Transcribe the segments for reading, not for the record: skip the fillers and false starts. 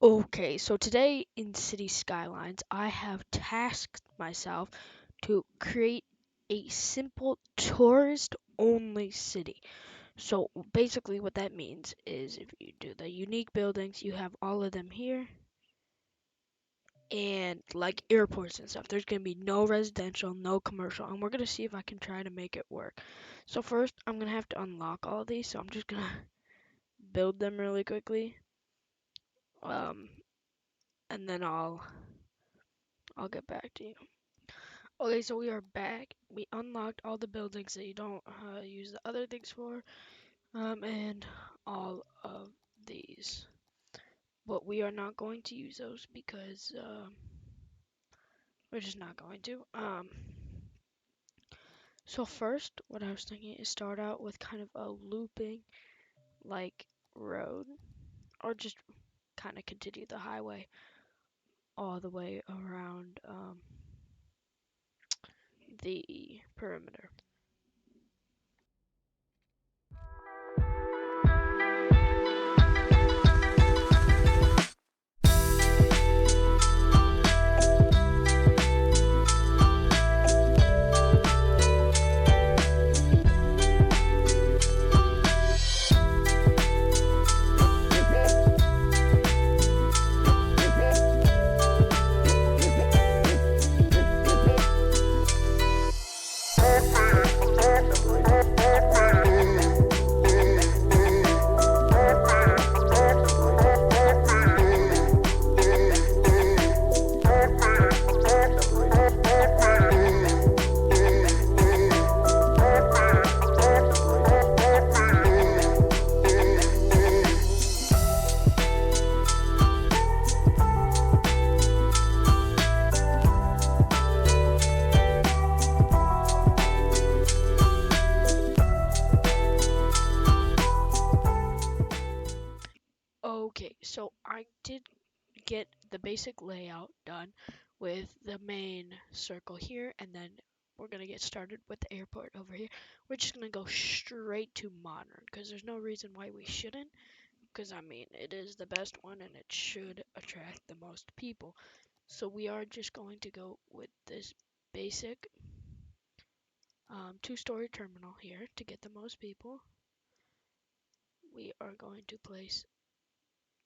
Okay, so today in Cities Skylines, I have tasked myself to create a simple tourist-only city. So basically what that means is if you do the unique buildings, you have all of them here, and like airports and stuff. There's gonna be no residential, no commercial, and we're gonna see if I can try to make it work. So first, I'm gonna have to unlock all of these, so I'm just gonna build them really quickly. Um, and then I'll get back to you. Okay, so we are back. We unlocked all the buildings that you don't use the other things for, and all of these. But we are not going to use those because we're just not going to. So first, what I was thinking is start out with kind of a looping, like road, or just kind of continue the highway all the way around the perimeter. Okay, so I did get the basic layout done with the main circle here, and then we're gonna get started with the airport over here. We're just gonna go straight to modern because there's no reason why we shouldn't. Because I mean, it is the best one and it should attract the most people. So we are just going to go with this basic two-story terminal here to get the most people. We are going to place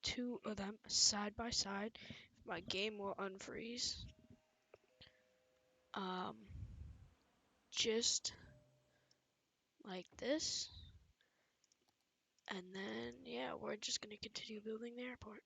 two of them side by side. My game will unfreeze. Um, just like this. And then, yeah, we're just going to continue building the airport.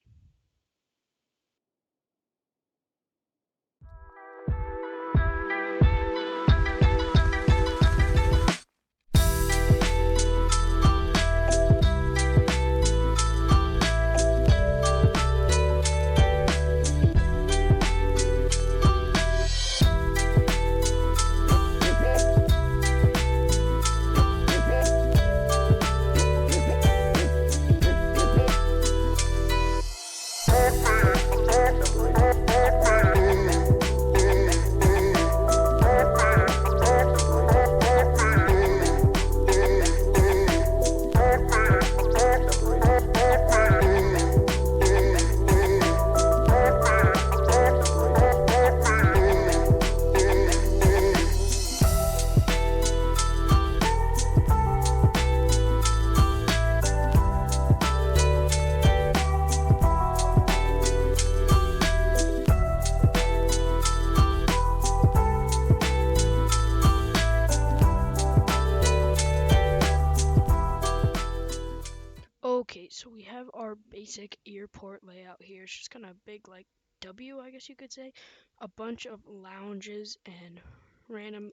Okay, so we have our basic airport layout here. It's just kind of big, like W, I guess you could say. A bunch of lounges and random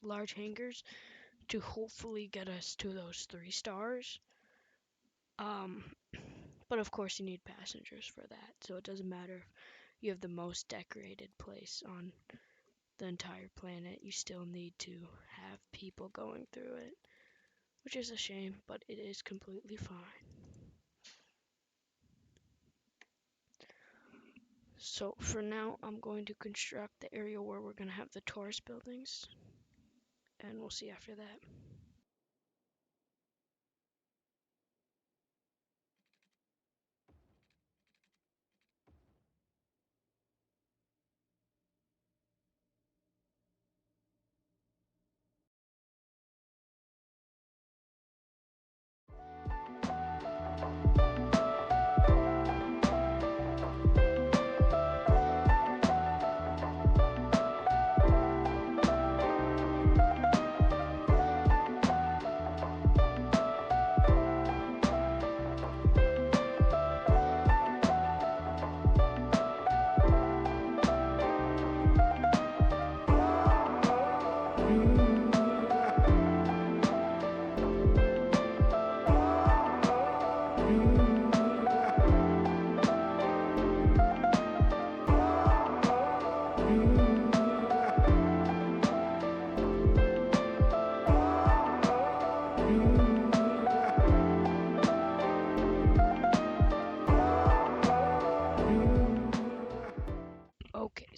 large hangars to hopefully get us to those 3 stars. Um, but of course, you need passengers for that, so it doesn't matter if you have the most decorated place on the entire planet. You still need to have people going through it, which is a shame, but it is completely fine. So for now, I'm going to construct the area where we're going to have the tourist buildings, and we'll see after that.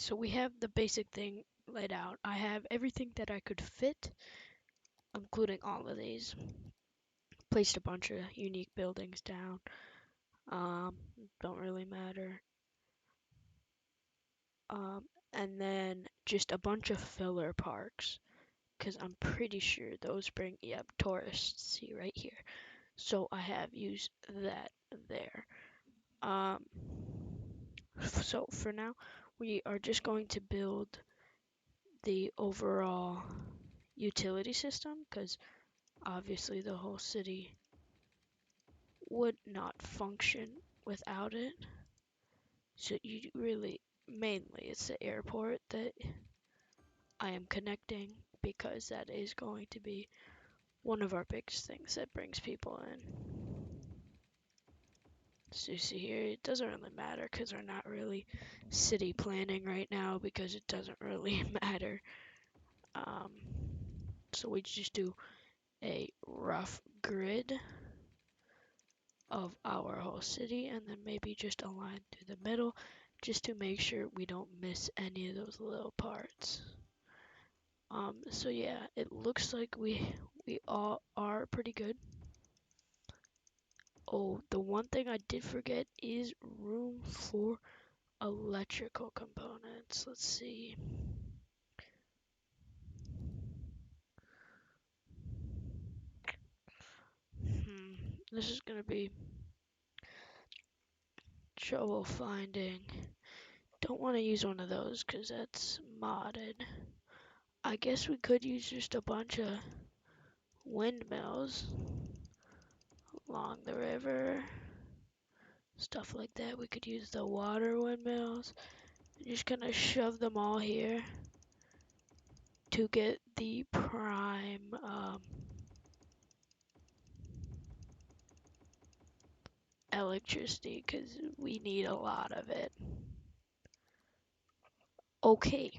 So we have the basic thing laid out. I have everything that I could fit, including all of these. Placed a bunch of unique buildings down. Um, don't really matter. Um, and then just a bunch of filler parks, because I'm pretty sure those bring, yep, tourists. See right here. So I have used that there. Um, so for now, we are just going to build the overall utility system, because obviously the whole city would not function without it. So you really, mainly it's the airport that I am connecting, because that is going to be one of our biggest things that brings people in. So you see here, it doesn't really matter because we're not really city planning right now, because it doesn't really matter. Um, so we just do a rough grid of our whole city, and then maybe just a line through the middle, just to make sure we don't miss any of those little parts. So yeah, it looks like we all are pretty good. Oh, the one thing I did forget is room for electrical components. Let's see. This is gonna be trouble finding. Don't want to use one of those because that's modded. I guess we could use just a bunch of windmills along the river. Stuff like that. We could use the water windmills. Just gonna shove them all here to get the prime electricity, because we need a lot of it. Okay,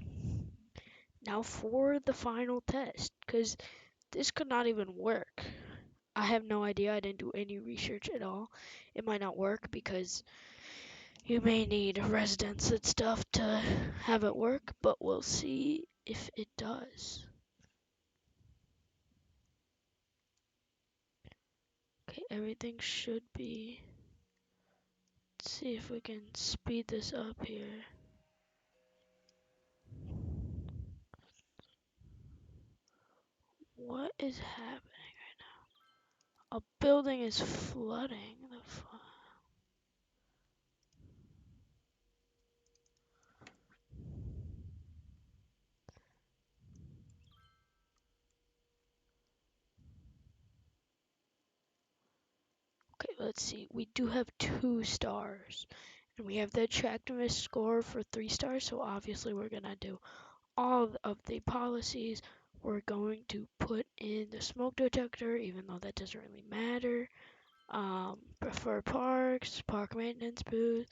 now for the final test, because this could not even work. I have no idea. I didn't do any research at all. It might not work because you may need residents and stuff to have it work, but we'll see if it does. Okay, everything should be. Let's see if we can speed this up here. What is happening right now? A building is flooding. Okay, let's see. We do have 2 stars. And we have the attractiveness score for 3 stars, so obviously we're gonna do all of the policies. We're going to put in the smoke detector, even though that doesn't really matter. Preferred parks, park maintenance booth,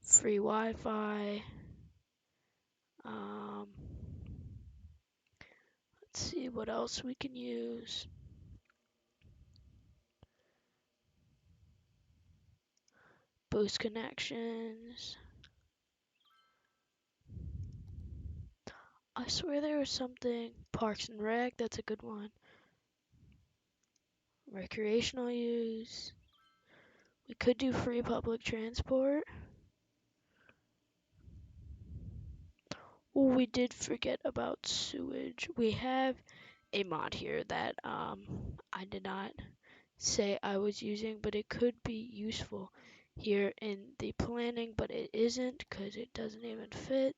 free Wi-Fi. Let's see what else we can use. Boost connections. I swear there was something. Parks and Rec, that's a good one. Recreational use. We could do free public transport. Oh, we did forget about sewage. We have a mod here that I did not say I was using, but it could be useful here in the planning, but it isn't because it doesn't even fit.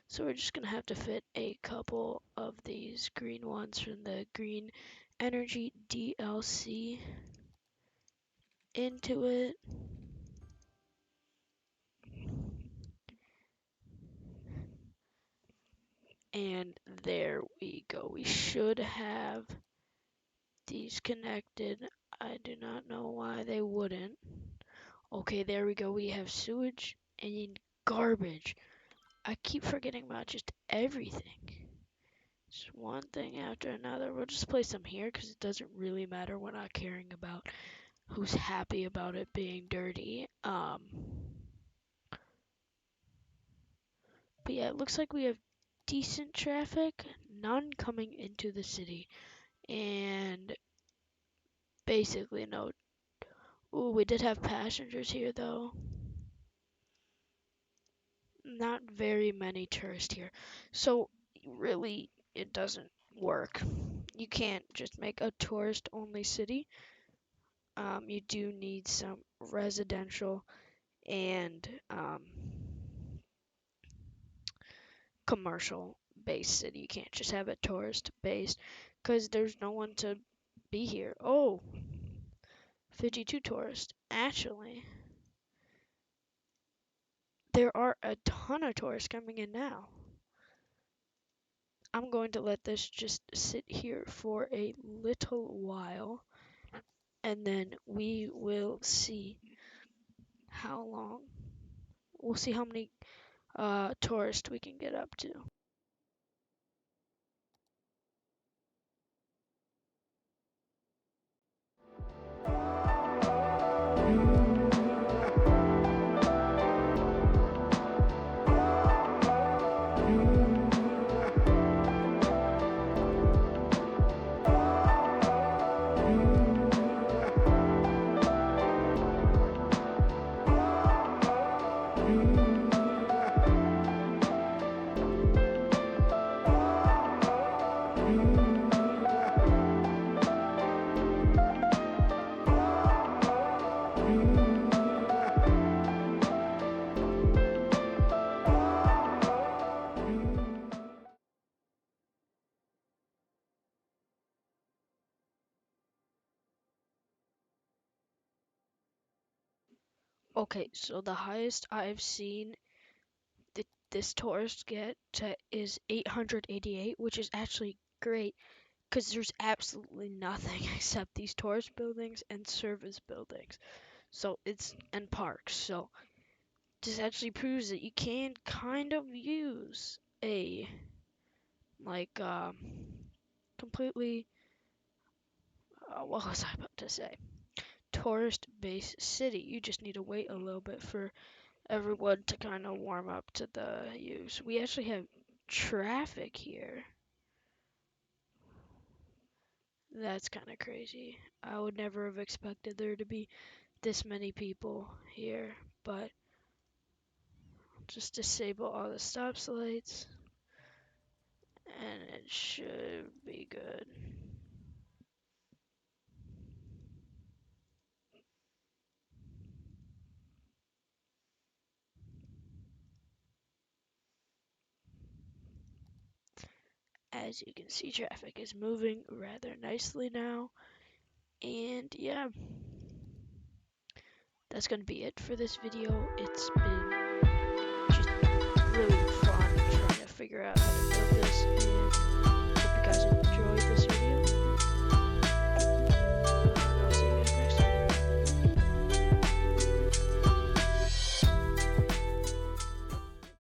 So we're just gonna have to fit a couple of these green ones from the Green Energy DLC into it. And there we go. We should have these connected. I do not know why they wouldn't. Okay, there we go. We have sewage and garbage. I keep forgetting about just everything. Just one thing after another. We'll just place them here because it doesn't really matter. We're not caring about who's happy about it being dirty. But yeah, it looks like we have decent traffic, none coming into the city, and basically no. Ooh, we did have passengers here though. Not very many tourists here. So really, it doesn't work. You can't just make a tourist only city. You do need some residential and commercial based city. You can't just have it tourist based because there's no one to be here. Oh, 52 tourists. Actually, there are a ton of tourists coming in now. I'm going to let this just sit here for a little while and then we will see how long. We'll see how many tourists we can get up to. Okay, so the highest I've seen this tourist get to is 888, which is actually great because there's absolutely nothing except these tourist buildings and service buildings. So it's and parks. So this actually proves that you can kind of use a like completely what was I about to say? Tourist based city. You just need to wait a little bit for everyone to kind of warm up to the use. We actually have traffic here. That's kind of crazy. I would never have expected there to be this many people here, but just disable all the stop lights and it should be good. As you can see, traffic is moving rather nicely now. And yeah, that's going to be it for this video. It's been